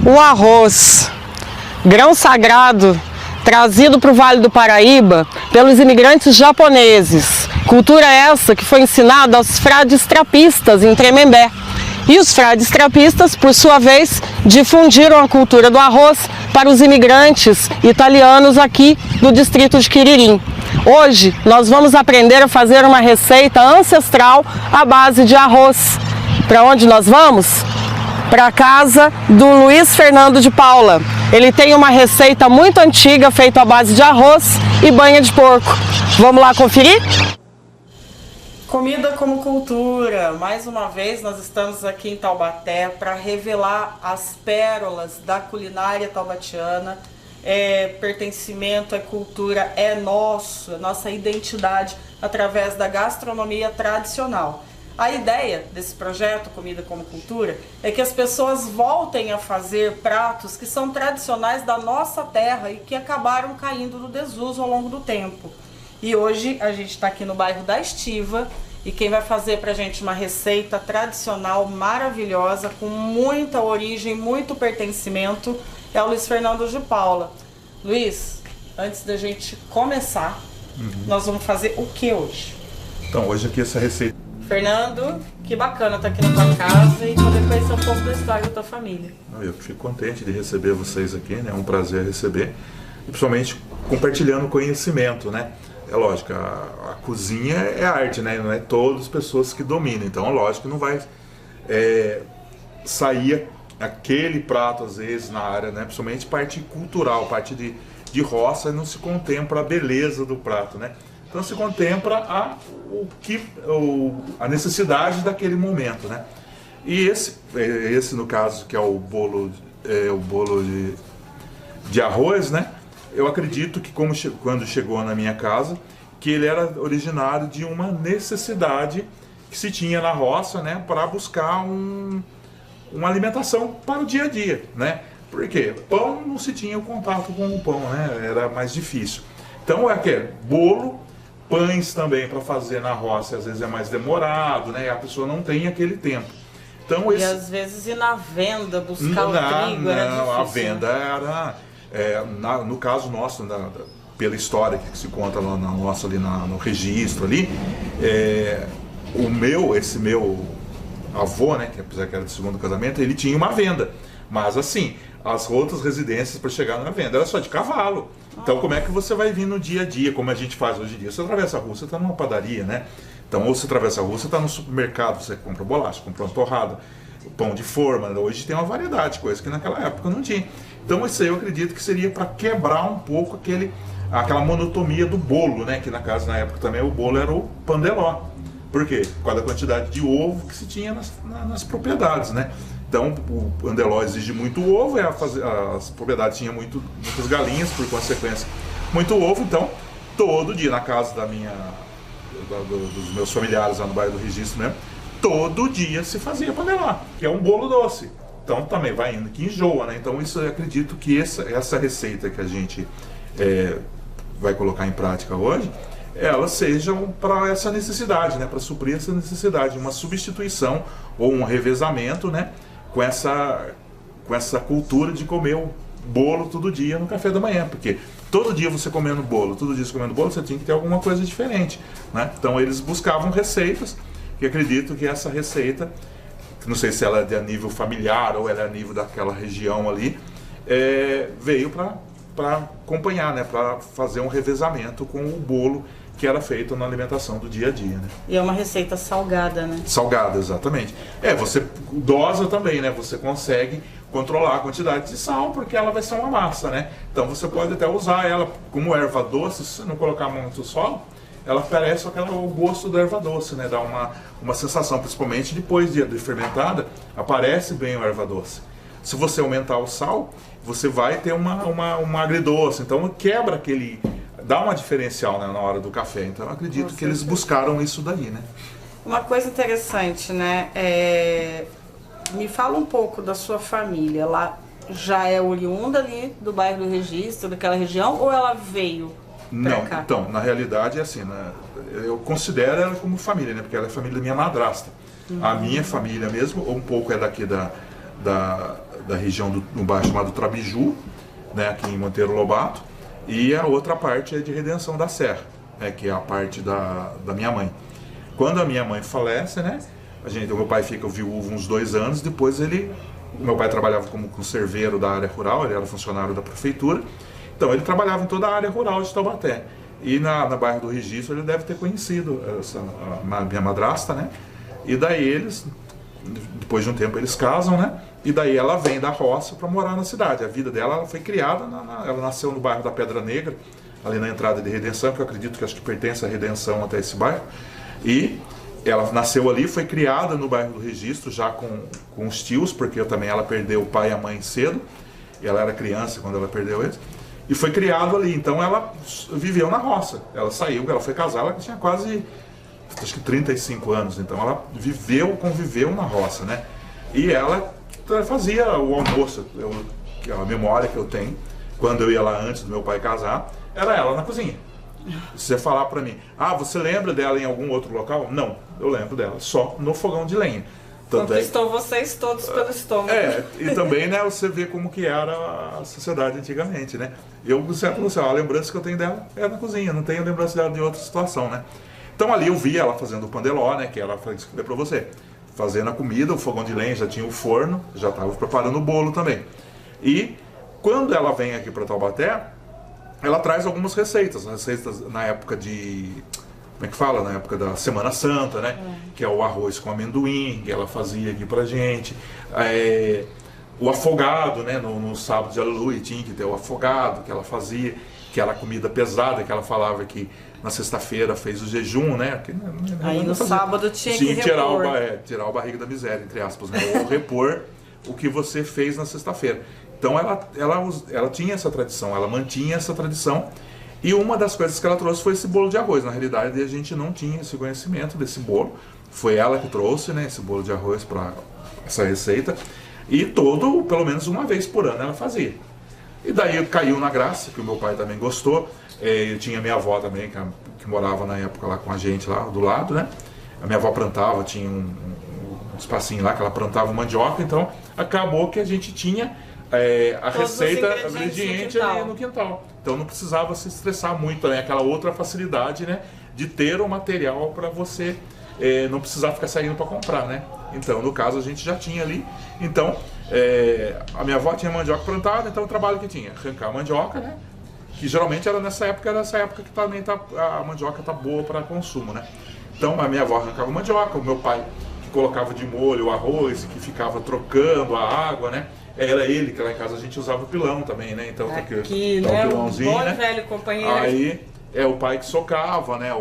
O arroz, grão sagrado, trazido para o Vale do Paraíba pelos imigrantes japoneses. Cultura essa que foi ensinada aos frades trapistas em Tremembé. E os frades trapistas, por sua vez, difundiram a cultura do arroz para os imigrantes italianos aqui do distrito de Quiririm. Hoje nós vamos aprender a fazer uma receita ancestral à base de arroz. Para onde nós vamos? Para a casa do Luiz Fernando de Paula. Ele tem uma receita muito antiga feita à base de arroz e banha de porco. Vamos lá conferir? Comida como cultura. Mais uma vez nós estamos aqui em Taubaté para revelar as pérolas da culinária taubatiana. Pertencimento, é cultura, é nossa identidade através da gastronomia tradicional. A ideia desse projeto Comida como Cultura é que as pessoas voltem a fazer pratos que são tradicionais da nossa terra e que acabaram caindo no desuso ao longo do tempo. E hoje a gente está aqui no bairro da Estiva e quem vai fazer pra gente uma receita tradicional maravilhosa, com muita origem, muito pertencimento, é o Luiz Fernando de Paula. Luiz, antes da gente começar, nós vamos fazer o que hoje? Então, hoje aqui essa receita... Fernando, que bacana estar aqui na tua casa e poder conhecer um pouco da história da tua família. Eu fico contente de receber vocês aqui, né? É um prazer receber, e principalmente compartilhando conhecimento, né? É lógico, a cozinha é arte, né? Não é todas as pessoas que dominam, então lógico que não vai sair aquele prato às vezes na área, né? Principalmente parte cultural, parte de roça, e não se contempla a beleza do prato, né? Então se contempla a necessidade daquele momento, né? E esse no caso que é o bolo de arroz, né? Eu acredito que quando chegou na minha casa, que ele era originário de uma necessidade que se tinha na roça, né? Para buscar uma alimentação para o dia a dia, né? Porque pão não se tinha o contato com o pão, né? Era mais difícil. Então bolo, pães também para fazer na roça às vezes é mais demorado, né? E a pessoa não tem aquele tempo. Então, e às vezes ir na venda buscar o trigo era difícil. A venda era, no caso nosso, pela história que se conta lá no registro ali, esse meu avô, né, que apesar que era do segundo casamento, ele tinha uma venda, mas assim, as outras residências para chegar na venda era só de cavalo. Então como é que você vai vir no dia a dia, como a gente faz hoje em dia? Você atravessa a rua, você está numa padaria, né? Então ou você atravessa a rua, você está no supermercado, você compra bolacha, compra uma torrada, pão de forma. Hoje tem uma variedade de coisas que naquela época não tinha. Então isso aí eu acredito que seria para quebrar um pouco aquela monotonia do bolo, né? Que na época também o bolo era o pandeló. Por quê? Por causa da quantidade de ovo que se tinha nas propriedades, né? Então o pandeló exige muito ovo, as propriedades tinham muitas galinhas, por consequência, muito ovo. Então todo dia na casa dos meus familiares lá no bairro do Registro mesmo, todo dia se fazia pandeló, que é um bolo doce. Então também vai indo que enjoa, né? Então isso eu acredito que essa receita que a gente vai colocar em prática hoje, elas sejam para essa necessidade, né? Para suprir essa necessidade, uma substituição ou um revezamento, né? Com essa cultura de comer o bolo todo dia no café da manhã, porque todo dia você comendo bolo, você tinha que ter alguma coisa diferente, né? Então eles buscavam receitas, que acredito que essa receita, não sei se ela é a nível familiar ou ela é a nível daquela região ali, veio para acompanhar, né? Para fazer um revezamento com o bolo que era feito na alimentação do dia a dia, né? E é uma receita salgada, né? Salgada, exatamente. Você dosa também, né? Você consegue controlar a quantidade de sal, porque ela vai ser uma massa, né? Então você pode até usar ela como erva doce, se você não colocar muito sal, ela oferece o gosto da erva doce, né? Dá uma sensação, principalmente depois de fermentada, aparece bem a erva doce. Se você aumentar o sal, você vai ter uma agridoce, então quebra dá uma diferencial, né, na hora do café. Então eu acredito que eles buscaram isso daí, né? Uma coisa interessante, né? Me fala um pouco da sua família. Ela já é oriunda ali do bairro do Registro, daquela região, ou ela veio pra cá? Não, então, na realidade é assim, né? Eu considero ela como família, né? Porque ela é família da minha madrasta. A minha família mesmo, um pouco é daqui da região no bairro chamado Trabiju, né, aqui em Monteiro Lobato, e a outra parte é de Redenção da Serra, né, que é a parte da minha mãe. Quando a minha mãe falece, né, o meu pai fica viúvo uns 2 anos, depois meu pai trabalhava como conserveiro da área rural, ele era funcionário da prefeitura, então ele trabalhava em toda a área rural de Taubaté. E na bairro do Registro ele deve ter conhecido a minha madrasta, né? E daí eles, depois de um tempo eles casam, né? E daí ela vem da roça para morar na cidade. A vida dela, ela foi criada, ela nasceu no bairro da Pedra Negra, ali na entrada de Redenção, que eu acredito que acho que pertence à Redenção até esse bairro. E ela nasceu ali, foi criada no bairro do Registro, já com os tios, porque também ela perdeu o pai e a mãe cedo. E ela era criança quando ela perdeu eles. E foi criado ali, então ela viveu na roça. Ela saiu, ela foi casar, ela tinha quase, acho que 35 anos, então ela conviveu na roça, né? E ela fazia o almoço, a memória que eu tenho, quando eu ia lá antes do meu pai casar, era ela na cozinha. Se você falar pra mim, você lembra dela em algum outro local? Não, eu lembro dela, só no fogão de lenha. Conquistou vocês todos pelo estômago. E também, né, você vê como que era a sociedade antigamente, né? Eu sempre falo a lembrança que eu tenho dela é na cozinha, não tenho lembrança dela de outra situação, né? Então ali eu vi ela fazendo o pandeló, né, que ela faz pra você, fazendo a comida, o fogão de lenha já tinha o forno, já estava preparando o bolo também. E quando ela vem aqui para Taubaté, ela traz algumas receitas na época de... Como é que fala? Na época da Semana Santa, né? Que é o arroz com amendoim, que ela fazia aqui pra gente. O afogado, né? No sábado de Aleluia tinha que ter o afogado que ela fazia, que era comida pesada, que ela falava que na sexta-feira fez o jejum, né? Aí no sábado tinha que repor. Tirar o barriga da miséria, entre aspas, né? Ou repor o que você fez na sexta-feira. Então ela tinha essa tradição, ela mantinha essa tradição. E uma das coisas que ela trouxe foi esse bolo de arroz. Na realidade, a gente não tinha esse conhecimento desse bolo. Foi ela que trouxe, né, esse bolo de arroz para essa receita. E pelo menos uma vez por ano, ela fazia. E daí caiu na graça, que o meu pai também gostou. Eu tinha minha avó também, que morava na época lá com a gente, lá do lado, né? A minha avó plantava, tinha um espacinho lá que ela plantava mandioca. Então, acabou que a gente tinha a receita, o ingrediente ali no quintal. Então não precisava se estressar muito também, aquela outra facilidade, né, de ter o material para você não precisar ficar saindo para comprar, né? Então, no caso, a gente já tinha ali. Então, a minha avó tinha mandioca plantada, então o trabalho que tinha, arrancar a mandioca, né? Que geralmente era nessa época que também a mandioca tá boa para consumo, né? Então, a minha avó arrancava a mandioca, o meu pai que colocava de molho o arroz, que ficava trocando a água, né? Era ele, que lá em casa a gente usava o pilão também, né? Então aqui, né? O pilãozinho, bom né? Velho companheiro. Aí o pai que socava, né?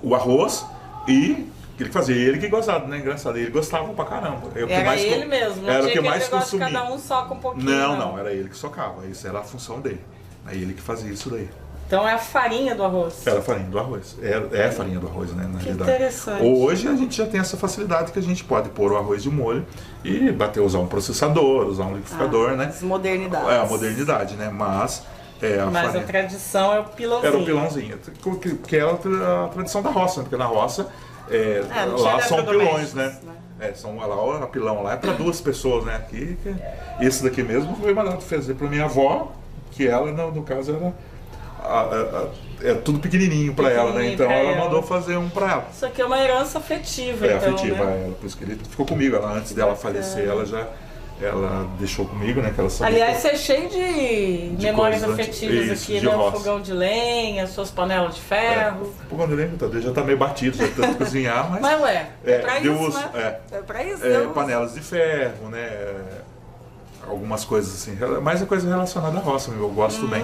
O arroz e ele fazia, ele que gostava, né? Engraçado, ele gostava pra caramba. Era ele mesmo, era o que mais consumia. Cada um soca um pouquinho. Não, era ele que socava, isso era a função dele. Aí ele que fazia isso daí. Então é a farinha do arroz. Era a farinha do arroz. É a farinha do arroz, né? Na realidade. Interessante. Hoje a gente já tem essa facilidade que a gente pode pôr o arroz de molho e usar um processador, usar um liquidificador, né? As modernidades. É a modernidade, né? Mas a tradição é o pilãozinho. Era o pilãozinho. Que era a tradição da roça, né? Porque na roça lá são pilões, né? Lá, a pilão lá é para 2 pessoas, né? Esse daqui mesmo foi mandado fazer para minha avó, que ela, no caso, era. É tudo pequenininho para ela, né? Então ela mandou fazer um para ela. Isso aqui é uma herança afetiva, então, afetiva, né? Por isso que ele ficou comigo. Antes dela falecer, ela deixou comigo, né? Que ela sabia. Aliás, você é cheio de memórias afetivas aqui, né? O fogão de lenha, suas panelas de ferro. O fogão de lenha já tá meio batido, já tanto cozinhar, mas... Mas é pra isso, né? É pra isso. Panelas de ferro, né? Algumas coisas assim, mais a coisa relacionada à roça, eu gosto bem.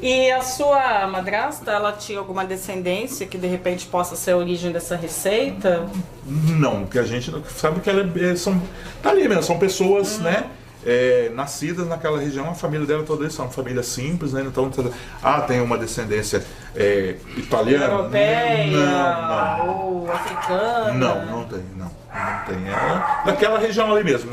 E a sua madrasta, ela tinha alguma descendência que de repente possa ser a origem dessa receita? Não, porque a gente sabe que tá ali mesmo, são pessoas, né? Nascidas naquela região, a família dela toda são família simples, né? Então, tem uma descendência italiana, europeia, ou africana? Não tem. Daquela região ali mesmo.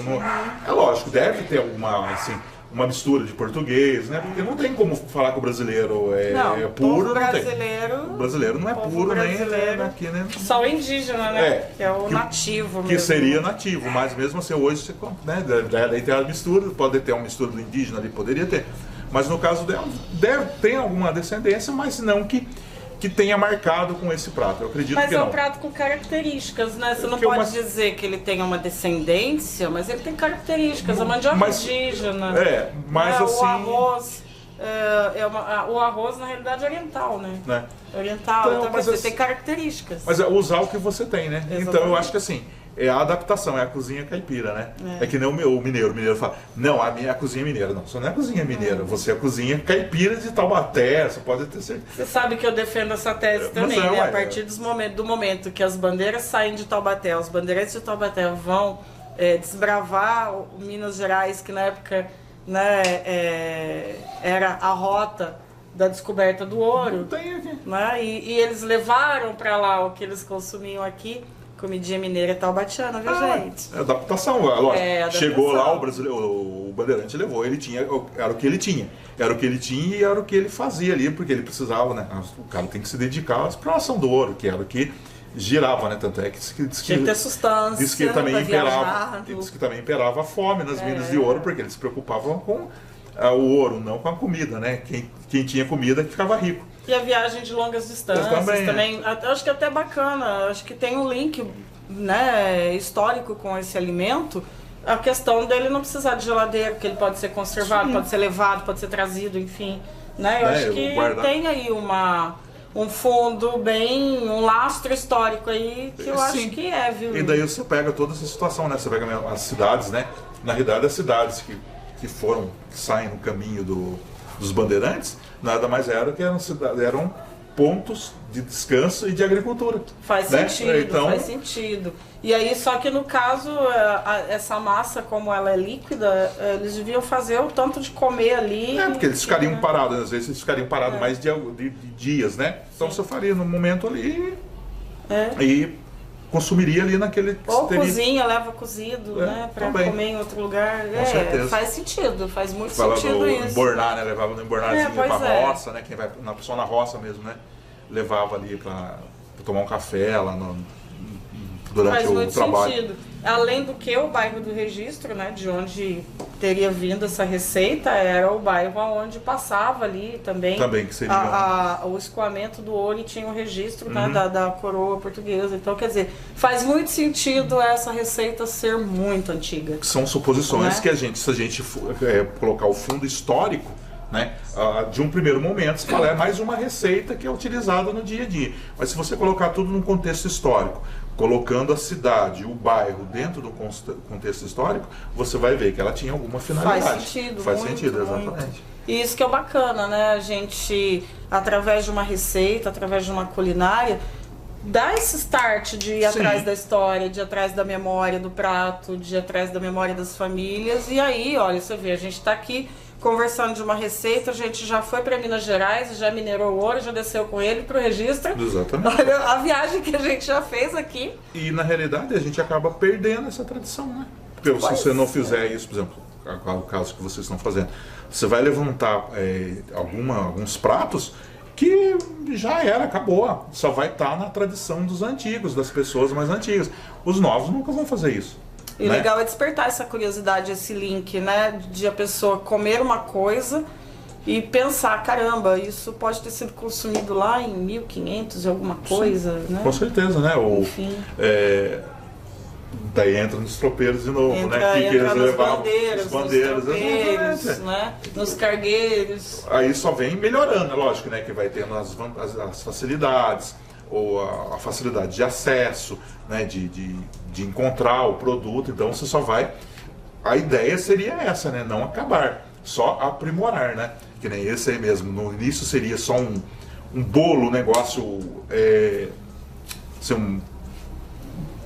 É lógico, deve ter alguma, assim, uma mistura de português, né? Porque não tem como falar que o brasileiro é puro. O brasileiro não é puro nem aqui, né? Só o indígena, né? Que é o nativo. Que seria nativo, mas mesmo assim hoje você, né? Daí tem a mistura, pode ter uma mistura do indígena ali, poderia ter. Mas no caso dela, tem alguma descendência, mas não que tenha marcado com esse prato. Eu acredito que não. Mas é um prato com características, né? Você não pode dizer que ele tenha uma descendência, mas ele tem características. A mandioca indígena. Mas assim... O arroz... o arroz, na realidade, é oriental, né? Oriental, então quer dizer, tem características. Mas é usar o que você tem, né? Exatamente. Então eu acho que assim, é a adaptação, é a cozinha caipira, né? É que nem o mineiro fala, não, a minha é a cozinha mineira. Não, você não é a cozinha mineira, você é a cozinha caipira de Taubaté, você pode ter certeza. Você sabe que eu defendo essa tese também, né? A partir do momento que as bandeiras saem de Taubaté, os bandeirantes de Taubaté vão desbravar o Minas Gerais, que na época, né, era a rota da descoberta do ouro. Não tem aqui. Né? E eles levaram para lá o que eles consumiam aqui. Comidinha mineira taubatiana, viu, gente? É adaptação, lógico. Adaptação. Chegou lá, o bandeirante levou, ele tinha, era o que ele tinha. Era o que ele tinha e era o que ele fazia ali, porque ele precisava, né? O cara tem que se dedicar à exploração do ouro, que era o que girava, né? Tanto é que tinha que ter sustância. Diz que também imperava a fome nas minas de ouro, porque eles se preocupavam com o ouro, não com a comida, né? Quem tinha comida que ficava rico. E a viagem de longas distâncias também acho que é até bacana, acho que tem um link, né, histórico com esse alimento, a questão dele não precisar de geladeira, porque ele pode ser conservado, pode ser levado, pode ser trazido, enfim, né? Eu acho que tem aí um fundo bem, um lastro histórico aí que eu acho que viu? E daí você pega toda essa situação, né? Você pega as cidades, né? Na realidade, as cidades que saem no caminho dos bandeirantes, nada mais eram pontos de descanso e de agricultura. Faz sentido, então... faz sentido. E aí, só que no caso, essa massa, como ela é líquida, eles deviam fazer o tanto de comer ali. Porque eles ficariam parados, às vezes eles ficariam parados mais de dias, né? Então você faria no momento ali e consumiria ali naquele... Ou cozinha, leva cozido, né? Pra comer em outro lugar. Com certeza. Faz sentido, faz muito sentido isso. Embornar, né? Levava no embornarzinho pra roça, né? Quem vai só na roça mesmo, né? Levava ali pra tomar um café lá durante o trabalho. Faz muito sentido. Além do que o bairro do Registro, né? De onde teria vindo essa receita, era o bairro onde passava ali também que seria o escoamento do ouro e tinha o registro, né, da coroa portuguesa. Então, quer dizer, faz muito sentido essa receita ser muito antiga. São suposições, né? Que se a gente colocar o fundo histórico, né, de um primeiro momento, você fala, é mais uma receita que é utilizada no dia a dia. Mas se você colocar tudo num contexto histórico, colocando a cidade, o bairro dentro do contexto histórico, você vai ver que ela tinha alguma finalidade. Faz sentido, exatamente. E isso que é bacana, né? A gente, através de uma receita, através de uma culinária, dá esse start de ir atrás da história, de ir atrás da memória do prato, de ir atrás da memória das famílias. E aí, olha, você vê, a gente está aqui conversando de uma receita, a gente já foi para Minas Gerais, já minerou o ouro, já desceu com ele para o registro. Exatamente. Olha a viagem que a gente já fez aqui. E na realidade a gente acaba perdendo essa tradição, né? Porque se você não fizer isso, por exemplo, o caso que vocês estão fazendo, você vai levantar alguns pratos que já acabou. Só vai estar na tradição dos antigos, das pessoas mais antigas. Os novos nunca vão fazer isso. E o legal é despertar essa curiosidade, esse link, né? De a pessoa comer uma coisa e pensar, caramba, isso pode ter sido consumido lá em 1500 e alguma coisa, né? Com certeza, né? Enfim. Daí entra nos tropeiros de novo, entra né? Entra nos bandeiros, nos tropeiros, né? Nos cargueiros. Aí só vem melhorando, lógico, né? Que vai tendo as facilidades, ou a facilidade de acesso, né? De encontrar o produto, então você só vai... A ideia seria essa, né? Não acabar, só aprimorar, né? Que nem esse aí mesmo, no início seria só um bolo, um negócio...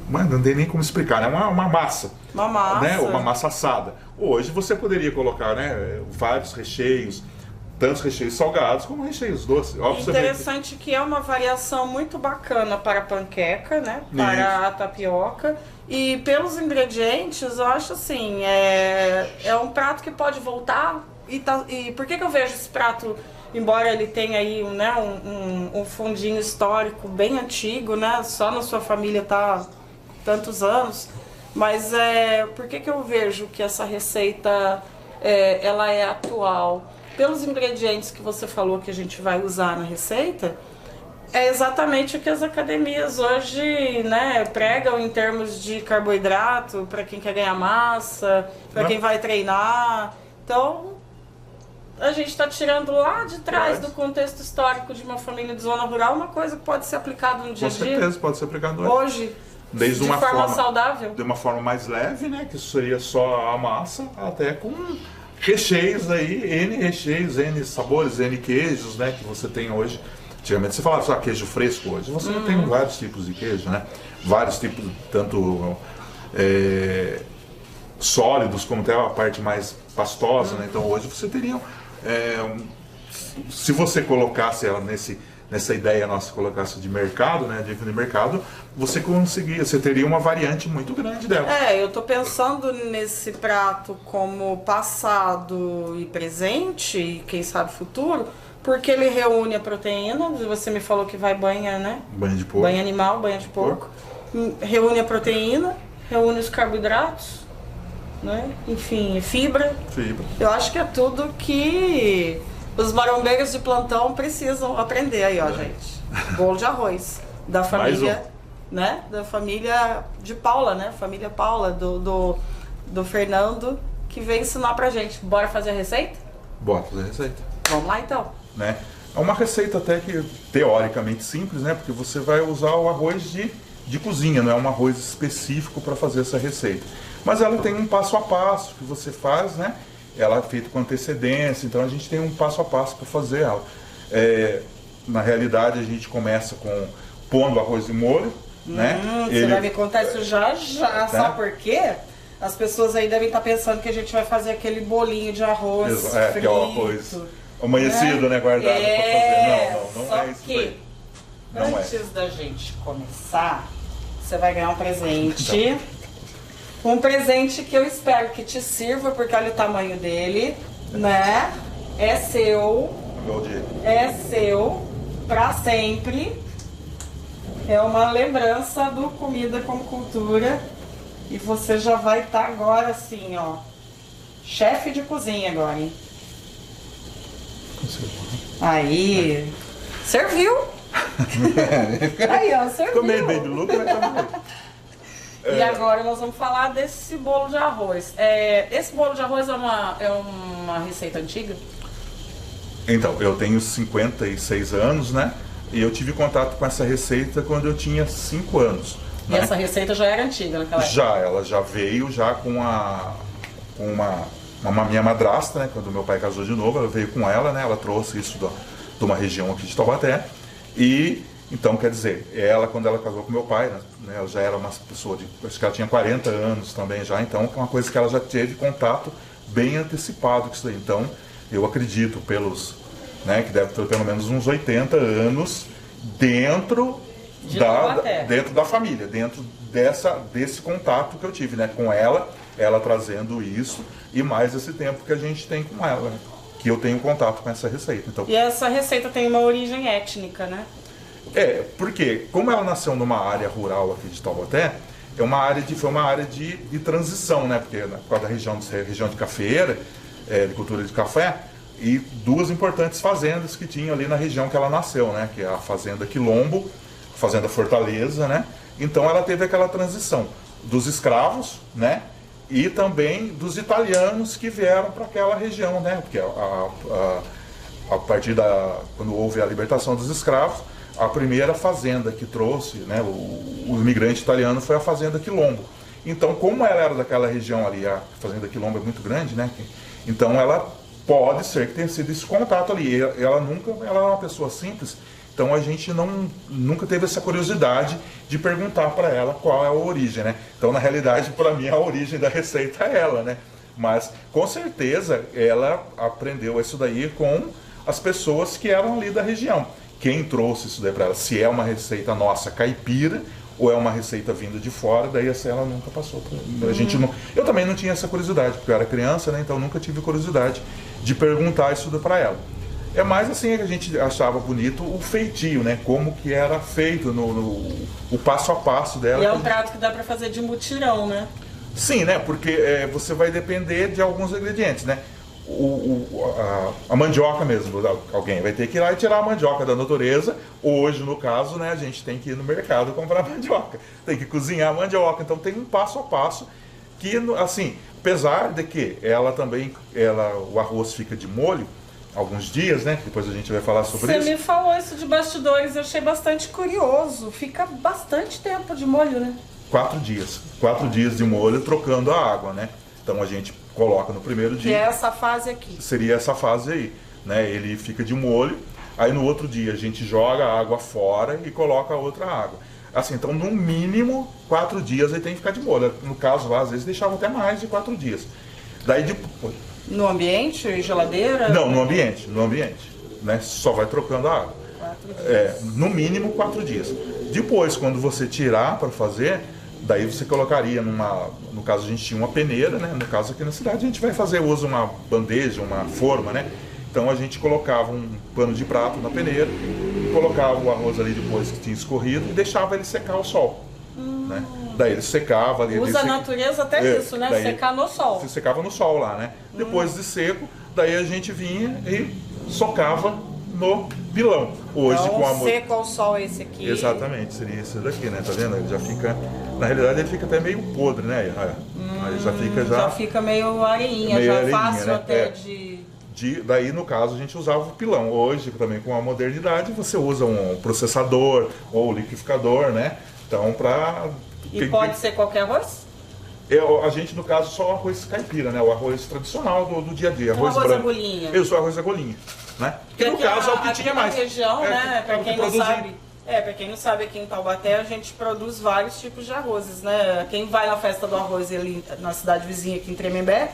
não tem nem como explicar, né? Uma massa. Uma massa. Né? Uma massa assada. Hoje você poderia colocar, né, vários recheios, tanto recheios salgados como recheios doces. Óbvio, interessante que é uma variação muito bacana para a panqueca, né? Para a tapioca. E pelos ingredientes, eu acho assim, é um prato que pode voltar. E por que eu vejo esse prato, embora ele tenha aí, né, um fundinho histórico bem antigo, né? Só na sua família tá tantos anos. Mas por que eu vejo que essa receita ela é atual? Pelos ingredientes que você falou que a gente vai usar na receita, é exatamente o que as academias hoje, né, pregam em termos de carboidrato, para quem quer ganhar massa, para quem vai treinar. Então, a gente está tirando lá de trás do contexto histórico de uma família de zona rural uma coisa que pode ser aplicada no dia a dia. Com certeza, pode ser aplicado hoje. Desde de uma forma saudável. De uma forma mais leve, né, que isso seria só a massa, até com recheios aí, N recheios, N sabores, N queijos, né, que você tem hoje. Antigamente você falava só queijo fresco, hoje você tem vários tipos de queijo, né? Vários tipos, tanto sólidos como até a parte mais pastosa, né? Então hoje você teria, se você colocasse ela nessa ideia nossa, colocasse de mercado, né? De mercado, você teria uma variante muito grande dela. Eu tô pensando nesse prato como passado e presente, e quem sabe futuro, porque ele reúne a proteína, você me falou que vai banha, né? Banha de porco. Banha animal, banha de porco. Reúne a proteína, reúne os carboidratos, né? Enfim, fibra. Eu acho que é tudo que os marombeiros de plantão precisam aprender aí, ó, gente. Bolo de arroz. Da família, né? Da família de Paula, né? Família Paula, do Fernando, que veio ensinar pra gente. Bora fazer a receita? Bora fazer a receita. Vamos lá então. Né? É uma receita até que teoricamente simples, né? Porque você vai usar o arroz de cozinha, não é um arroz específico para fazer essa receita. Mas ela tem um passo a passo que você faz, né? Ela é feita com antecedência, então a gente tem um passo a passo para fazer ela. Na realidade a gente começa pondo o arroz de molho, né? Você vai me contar isso já, né? Sabe por quê? As pessoas aí devem estar pensando que a gente vai fazer aquele bolinho de arroz frito. Que é o arroz amanhecido, né? Guardado para fazer. Não é isso que antes da gente começar, você vai ganhar um presente. Um presente que eu espero que te sirva, porque olha o tamanho dele, né? É seu. É seu para sempre. É uma lembrança do Comida como Cultura. E você já vai estar agora assim, ó. Chefe de cozinha agora, hein? Aí. Serviu! Aí, ó, serviu. Ficou meio bem de lucro, mas tá bom. E agora nós vamos falar desse bolo de arroz. Esse bolo de arroz é uma receita antiga? Então, eu tenho 56 anos, né? E eu tive contato com essa receita quando eu tinha 5 anos. E né? essa receita já era antiga naquela época? Ela já veio com uma minha madrasta, né? Quando meu pai casou de novo, ela veio com ela, né? Ela trouxe isso de uma região aqui de Taubaté. E então, quer dizer, ela, quando ela casou com meu pai, né, ela já era uma pessoa acho que ela tinha 40 anos também já, então é uma coisa que ela já teve contato bem antecipado com isso daí. Então, eu acredito né, que deve ter pelo menos uns 80 anos dentro da família, dentro desse contato que eu tive, né, com ela trazendo isso e mais esse tempo que a gente tem com ela, né, que eu tenho contato com essa receita. Então, e essa receita tem uma origem étnica, né? Porque como ela nasceu numa área rural aqui de Taubaté, foi uma área de transição, né? Porque por causa da região de cafeeira, de cultura de café, e duas importantes fazendas que tinha ali na região que ela nasceu, né? Que é a Fazenda Quilombo, a Fazenda Fortaleza, né? Então ela teve aquela transição dos escravos, né? E também dos italianos que vieram para aquela região, né? Porque a partir quando houve a libertação dos escravos, a primeira fazenda que trouxe, né, o imigrante italiano foi a Fazenda Quilombo. Então, como ela era daquela região ali, a Fazenda Quilombo é muito grande, né? Então ela pode ser que tenha sido esse contato ali. Ela é uma pessoa simples, então a gente nunca teve essa curiosidade de perguntar para ela qual é a origem, né? Então, na realidade, para mim, a origem da receita é ela, né? Mas, com certeza, ela aprendeu isso daí com as pessoas que eram ali da região. Quem trouxe isso daí para ela, se é uma receita nossa caipira ou é uma receita vinda de fora, daí essa ela nunca passou. A gente não, eu também não tinha essa curiosidade, porque eu era criança, né? Então nunca tive curiosidade de perguntar isso para ela. É mais assim que a gente achava bonito o feitio, né? Como que era feito o passo a passo dela. E é um prato que dá para fazer de mutirão, né? Sim, né? Porque você vai depender de alguns ingredientes, né? A mandioca mesmo, alguém vai ter que ir lá e tirar a mandioca da natureza. Hoje, no caso, né, a gente tem que ir no mercado comprar mandioca, tem que cozinhar a mandioca, então tem um passo a passo que, assim, apesar de que ela também, o arroz fica de molho alguns dias, né, depois a gente vai falar sobre isso. Você me falou isso de bastidores, eu achei bastante curioso, fica bastante tempo de molho, né? 4 dias, 4 dias de molho trocando a água, né, então a gente coloca no primeiro dia. Que é essa fase aqui. Seria essa fase aí, né? Ele fica de molho, aí no outro dia a gente joga a água fora e coloca a outra água. Assim, então no mínimo 4 dias ele tem que ficar de molho. No caso lá, às vezes deixavam até mais de 4 dias. Daí depois... No ambiente, geladeira? Não, no ambiente, né? Só vai trocando a água. 4 dias. No mínimo 4 dias. Depois, quando você tirar para fazer, daí você colocaria no caso a gente tinha uma peneira, né? No caso aqui na cidade a gente vai fazer uso uma bandeja, uma forma, né? Então a gente colocava um pano de prato na peneira, colocava o arroz ali depois que tinha escorrido e deixava ele secar ao sol, né? Daí ele secava ali. Usa a natureza até isso, né? Secar no sol. Se secava no sol lá, né? Depois de seco, daí a gente vinha e socava no pilão. Hoje então, com a seco ao sol é esse aqui. Exatamente, seria esse daqui, né? Tá vendo? Ele já fica, na realidade ele fica até meio podre, né? Aí já fica meio areinha, meio já areinha, fácil, né? até Daí no caso a gente usava o pilão. Hoje também com a modernidade você usa um processador ou liquidificador, né? Então pode ser qualquer arroz? A gente, no caso, só o arroz caipira, né? O arroz tradicional do dia a dia. Arroz agulhinha. Eu sou arroz agulhinha, né? Que no caso é o que tinha mais. Região, né? Para quem não sabe, para quem não sabe, aqui em Taubaté a gente produz vários tipos de arrozes, né? Quem vai na festa do arroz ali na cidade vizinha aqui em Tremembé,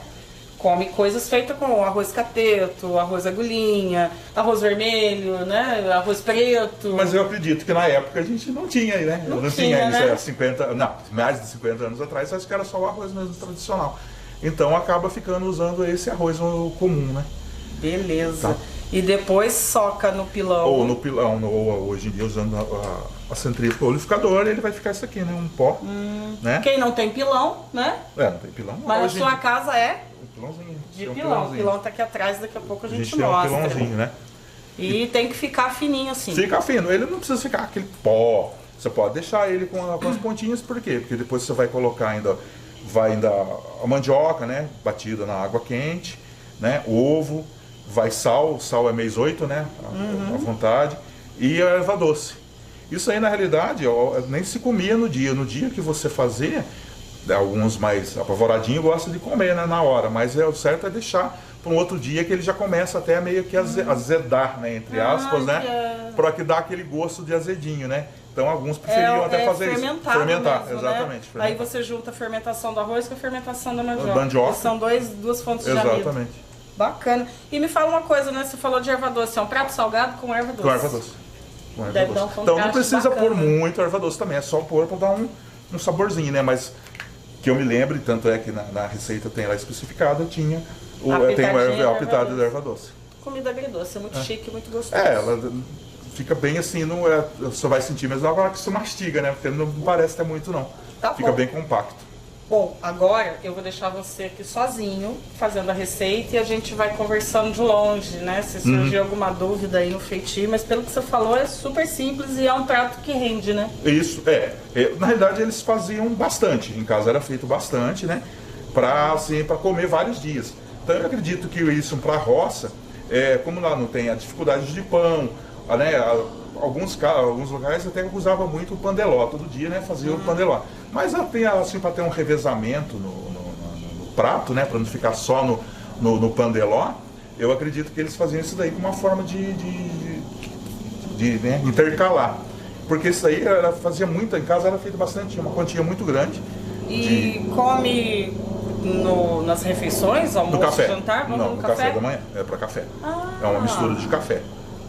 come coisas feitas com arroz cateto, arroz agulhinha, arroz vermelho, né? Arroz preto. Mas eu acredito que na época a gente não tinha, né? Não tinha isso, né? 50, não, mais de 50 anos atrás, acho que era só o arroz mesmo tradicional. Então acaba ficando usando esse arroz comum, né? Beleza. Tá. E depois soca no pilão. Ou no pilão, ou hoje em dia usando a centrífuga ou liquidificador, ele vai ficar isso aqui, né? Um pó. Né? Quem não tem pilão, né? Não tem pilão. Mas a sua casa é pilãozinho. de pilão. O pilão tá aqui atrás, daqui a pouco a gente tem mostra. Um pilãozinho, né? E tem que ficar fininho assim. Fica fino, ele não precisa ficar aquele pó. Você pode deixar ele com as pontinhas, por quê? Porque depois você vai colocar ainda a mandioca, né? Batida na água quente, né? Ovo, vai sal é mês 8, né? À vontade. E a erva doce. Isso aí na realidade nem se comia no dia. No dia que você fazia, alguns mais apavoradinhos gostam de comer, né, na hora, mas o certo é deixar para um outro dia que ele já começa até meio que azedar, né, entre aspas, né, para que dá aquele gosto de azedinho, né. Então alguns preferiam até fazer isso. Fermentar, mesmo, exatamente. Né? Aí você junta a fermentação do arroz com a fermentação da mandioca. Mandioca. São duas fontes de amido. Exatamente. Bacana. E me fala uma coisa, né, você falou de erva doce, é um prato salgado com erva doce. Com erva doce. Deve dar um então não precisa bacana. pôr muito erva doce também, é só pôr para dar um saborzinho, né, mas que eu me lembre, tanto é que na receita tem lá especificada, tem a pitada de erva doce. Comida agridoce, é muito chique, muito gostoso. Ela fica bem assim, você vai sentir mesmo agora que você mastiga, né? Porque não parece ter muito não. Tá fica bom. bem compacto. Bom, agora eu vou deixar você aqui sozinho, fazendo a receita, e a gente vai conversando de longe, né? Se surgir alguma dúvida aí no feitio, mas pelo que você falou é super simples e é um prato que rende, né? Isso, na realidade eles faziam bastante, em casa era feito bastante, né? Para comer vários dias. Então eu acredito que isso para a roça, como lá não tem a dificuldade de pão, né? Alguns locais até usavam muito o pandeló, todo dia, né? Fazia o pandeló. Mas até assim, para ter um revezamento no prato, né? Para não ficar só no pandeló, eu acredito que eles faziam isso daí como uma forma de né, intercalar. Porque isso aí fazia muito, em casa era feito bastante, uma quantia muito grande. E come nas refeições, almoço, No café. jantar? Vamos Não, no café da manhã. É para café. É uma mistura de café.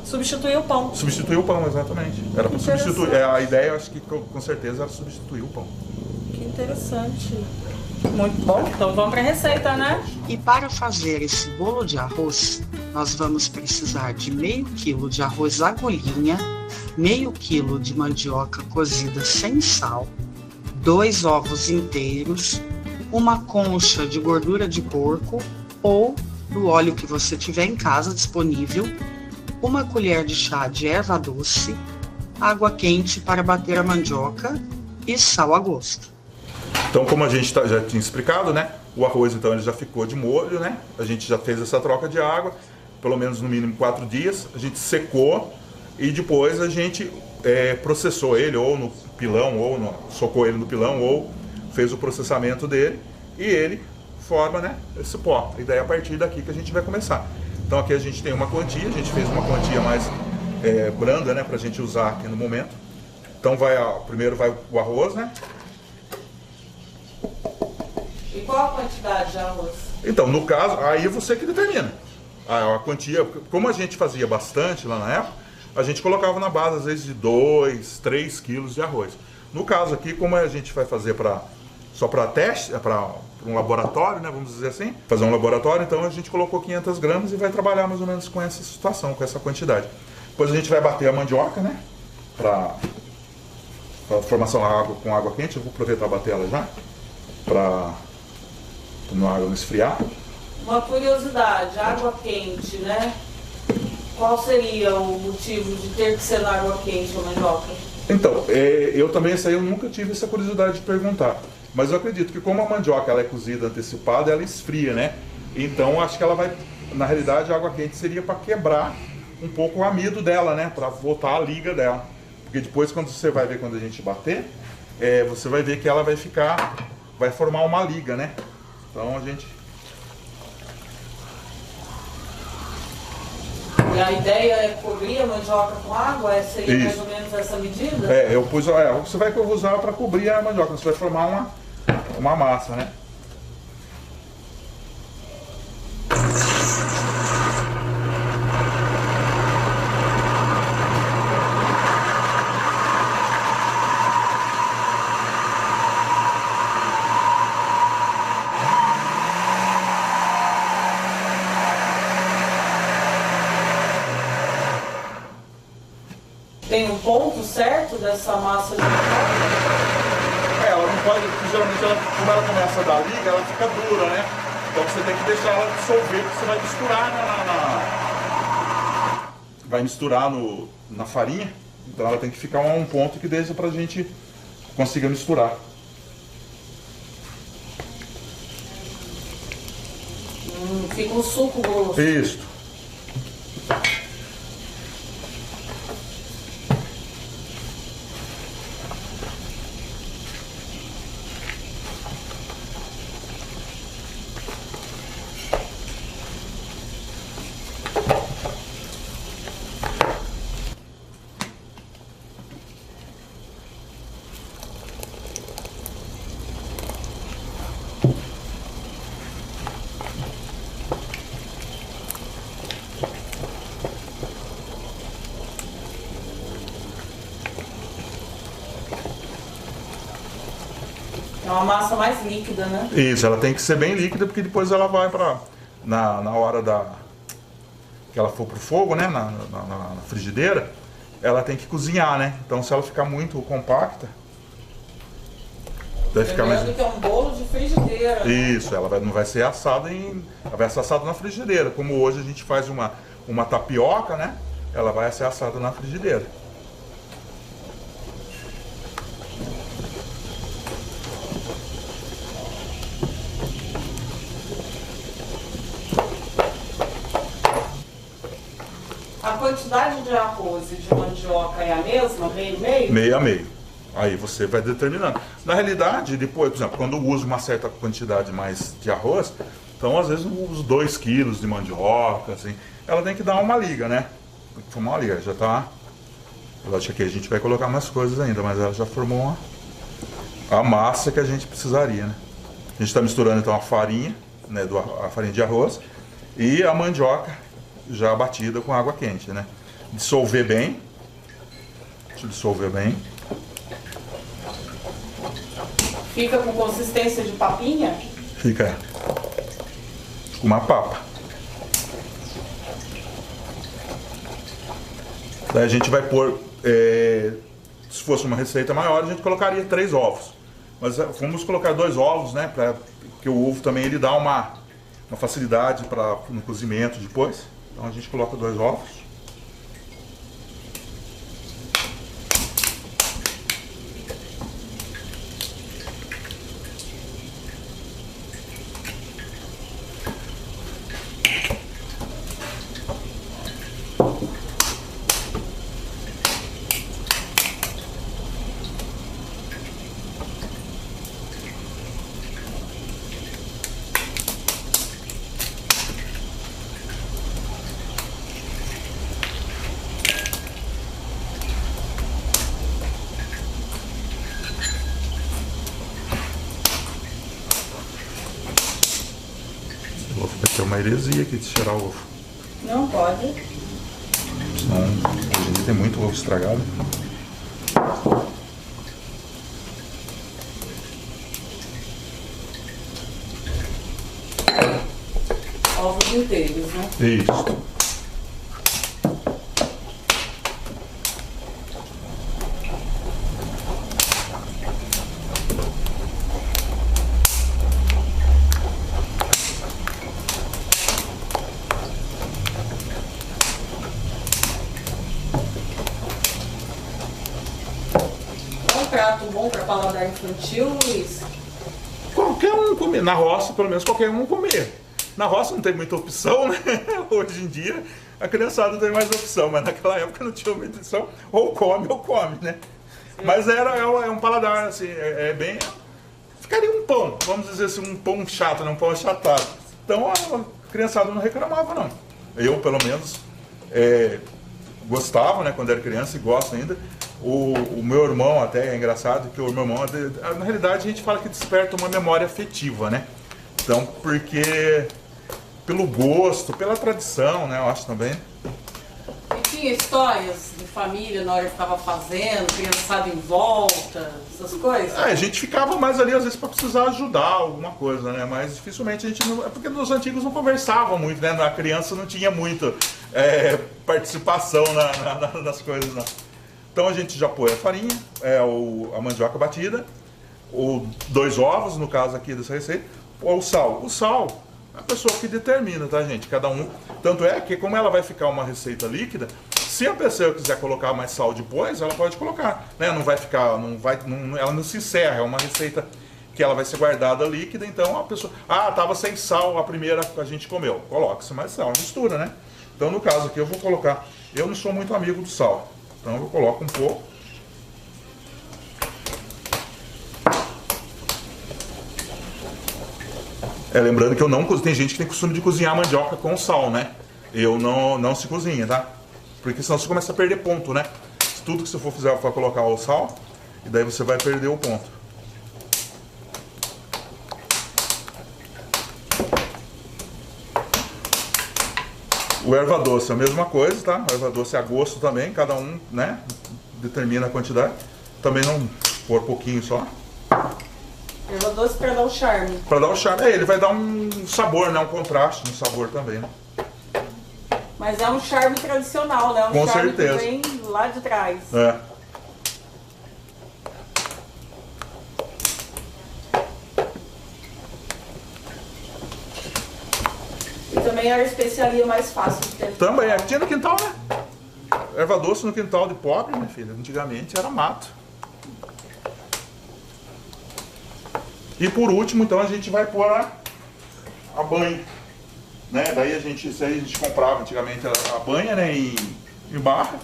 Substituir o pão. Substituir o pão, exatamente. Era para substituir. A ideia, eu acho que com certeza era substituir o pão. Que interessante. Muito bom. Então vamos para a receita, né? E para fazer esse bolo de arroz, nós vamos precisar de meio quilo de arroz agulhinha, meio quilo de mandioca cozida sem sal, 2 ovos inteiros, uma concha de gordura de porco ou do óleo que você tiver em casa disponível, uma colher de chá de erva doce, água quente para bater a mandioca e sal a gosto. Então, como a gente já tinha explicado, né? O arroz, então, ele já ficou de molho, né? A gente já fez essa troca de água, pelo menos no mínimo 4 dias. A gente secou e depois a gente processou ele, ou no pilão, socou ele no pilão, ou fez o processamento dele. E ele forma, né, esse pó. E daí, a partir daqui que a gente vai começar. Então, aqui a gente tem uma quantia, a gente fez uma quantia mais branda, né? Pra gente usar aqui no momento. Então, primeiro vai o arroz, né? E qual a quantidade de arroz? Então, no caso, aí é você que determina. A quantia, como a gente fazia bastante lá na época, a gente colocava na base, às vezes, de 2, 3 quilos de arroz. No caso aqui, como a gente vai fazer só para teste, para um laboratório, né, vamos dizer assim, fazer um laboratório, então a gente colocou 500 gramas e vai trabalhar mais ou menos com essa situação, com essa quantidade. Depois a gente vai bater a mandioca, né, para formação da água com água quente. Eu vou aproveitar e bater ela já, para a água não esfriar. Uma curiosidade, água quente, né? Qual seria o motivo de ter que ser na água quente a mandioca? Então, eu também, eu nunca tive essa curiosidade de perguntar. Mas eu acredito que como a mandioca ela é cozida antecipada, ela esfria, né? Então, acho que ela vai, na realidade, a água quente seria para quebrar um pouco o amido dela, né? Para voltar a liga dela. Porque depois, quando você vai ver, quando a gente bater, você vai ver que ela vai formar uma liga, né? Então, a gente... E a ideia é cobrir a mandioca com água? Seria mais ou menos essa medida? Eu pus, você vai usar para cobrir a mandioca, você vai formar uma massa, né? Tem um ponto certo dessa massa de mandioca? Ela não pode, geralmente, como ela começa a dar liga, ela fica dura, né? Então você tem que deixar ela dissolver, porque você vai misturar vai misturar na farinha. Então ela tem que ficar a um ponto que deixa pra gente conseguir misturar. Fica um suco grosso. Isso. É uma massa mais líquida, né? Isso, ela tem que ser bem líquida, porque depois ela vai na hora que ela for pro fogo, né, na frigideira, ela tem que cozinhar, né? Então se ela ficar muito compacta, vai ficar mais... que é um bolo de frigideira. Isso, ela não vai ser assada ela vai ser assada na frigideira. Como hoje a gente faz uma tapioca, né? Ela vai ser assada na frigideira. A quantidade de arroz e de mandioca é a mesma? Meio, meio? Meio a meio. Aí você vai determinando. Na realidade, depois, por exemplo, quando eu uso uma certa quantidade mais de arroz, então às vezes eu uso 2 quilos de mandioca, assim, ela tem que dar uma liga, né? Tem que formar uma liga, já tá... Eu acho que aqui a gente vai colocar mais coisas ainda, mas ela já formou a massa que a gente precisaria, né? gente está misturando então a farinha, né, a farinha de arroz e a mandioca já batida com água quente, né? Dissolver bem. Deixa eu dissolver bem. Fica com consistência de papinha? Fica uma papa. Daí a gente vai pôr, se fosse uma receita maior, a gente colocaria 3 ovos. Mas vamos colocar 2 ovos, né? Porque o ovo também ele dá uma facilidade no cozimento depois. Então a gente coloca 2 ovos. Vou meter uma heresia aqui de cheirar o ovo. Não pode. Senão, hoje em dia tem muito ovo estragado. Ovos inteiros, né? Isso. Prato bom para paladar infantil, Luiz? Qualquer um comer. Na roça, pelo menos, qualquer um comer. Na roça não tem muita opção, né? Hoje em dia, a criançada tem mais opção, mas naquela época não tinha muita opção. Ou come, né? Sim. Mas é um paladar, assim, bem... Ficaria um pão, vamos dizer assim, um pão chato, né? Um pão achatado. Então a criançada não reclamava, não. Eu, pelo menos, gostava, né? Quando era criança e gosto ainda. O meu irmão até, é engraçado, que o meu irmão, na realidade a gente fala que desperta uma memória afetiva, né? Então, porque pelo gosto, pela tradição, né, eu acho também. E tinha histórias de família na hora que estava fazendo, criançada em volta, essas coisas? A gente ficava mais ali às vezes para precisar ajudar alguma coisa, né? Mas dificilmente a gente não... É porque os antigos não conversavam muito, né? A criança não tinha muito participação nas coisas, não. Então a gente já põe a farinha, a mandioca batida, 2 ovos, no caso aqui dessa receita, ou o sal. O sal é a pessoa que determina, tá, gente? Cada um. Tanto é que, como ela vai ficar uma receita líquida, se a pessoa quiser colocar mais sal depois, ela pode colocar, né? Não vai ficar, ela não se encerra, é uma receita que ela vai ser guardada líquida, então a pessoa... Ah, tava sem sal a primeira que a gente comeu. Coloca-se mais sal, mistura, né? Então no caso aqui eu vou colocar... Eu não sou muito amigo do sal. Então eu coloco um pouco. Lembrando que eu não cozinho. Tem gente que tem costume de cozinhar mandioca com sal, né? Eu não se cozinha, tá? Porque senão você começa a perder ponto, né? Tudo que você for fazer vai colocar o sal e daí você vai perder o ponto. O erva doce é a mesma coisa, tá? O erva doce é a gosto também, cada um, né, determina a quantidade. Também não pôr pouquinho só. Erva doce para dar o charme. Para dar o charme, ele vai dar um sabor, né, um contraste no sabor também, né? Mas é um charme tradicional, né? Com charme certeza. Que vem lá de trás. E também era a especiaria mais fácil de ter. Também, tinha no quintal, né? Erva doce no quintal de pobre, minha filha. Antigamente era mato. E por último, então, a gente vai pôr a banha. Né? Daí isso aí a gente comprava antigamente a banha, né, em barra.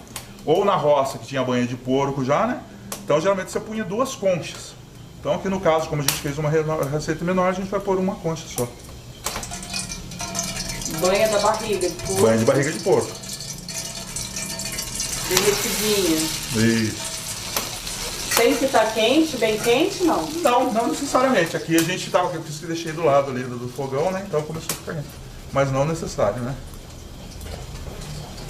Ou na roça, que tinha banha de porco já, né? Então geralmente você punha 2 conchas. Então aqui no caso, como a gente fez uma receita menor, a gente vai pôr uma concha só. Banha da barriga de porco. Banha de barriga de porco. Derretidinha. Isso. Tem que estar quente, bem quente, não? Não, não necessariamente. Aqui a gente tava, eu deixei do lado ali do fogão, né? Então começou a ficar quente. Mas não necessário, né?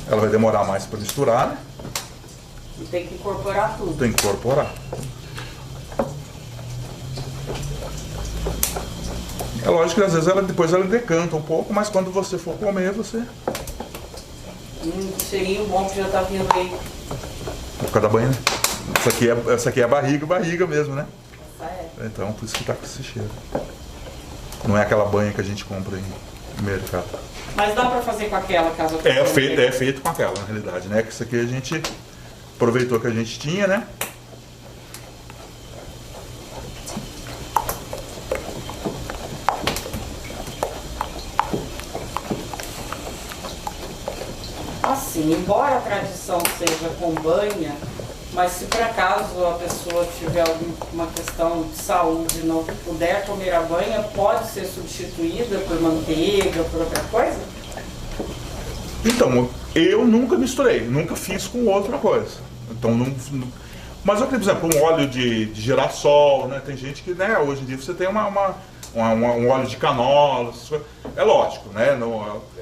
Ela vai demorar mais para misturar, né? E tem que incorporar tudo. Tem que incorporar. É lógico que às vezes depois ela decanta um pouco, mas quando você for comer, você... Cheirinho bom que já tá vindo aí. Por causa da banha, né? Essa aqui é a barriga mesmo, né? Essa é. Então, por isso que tá com esse cheiro. Não é aquela banha que a gente compra em mercado. Mas dá pra fazer com aquela caso É feito com aquela, na realidade, né? Que isso aqui a gente aproveitou que a gente tinha, né? Assim, embora a tradição seja com banha, mas se por acaso a pessoa tiver alguma questão de saúde e não puder comer a banha, pode ser substituída por manteiga, por outra coisa? Então, eu nunca misturei, nunca fiz com outra coisa. Então, mas, por exemplo, um óleo de girassol, né? Tem gente que, né, hoje em dia você tem um óleo de canola, é lógico, né?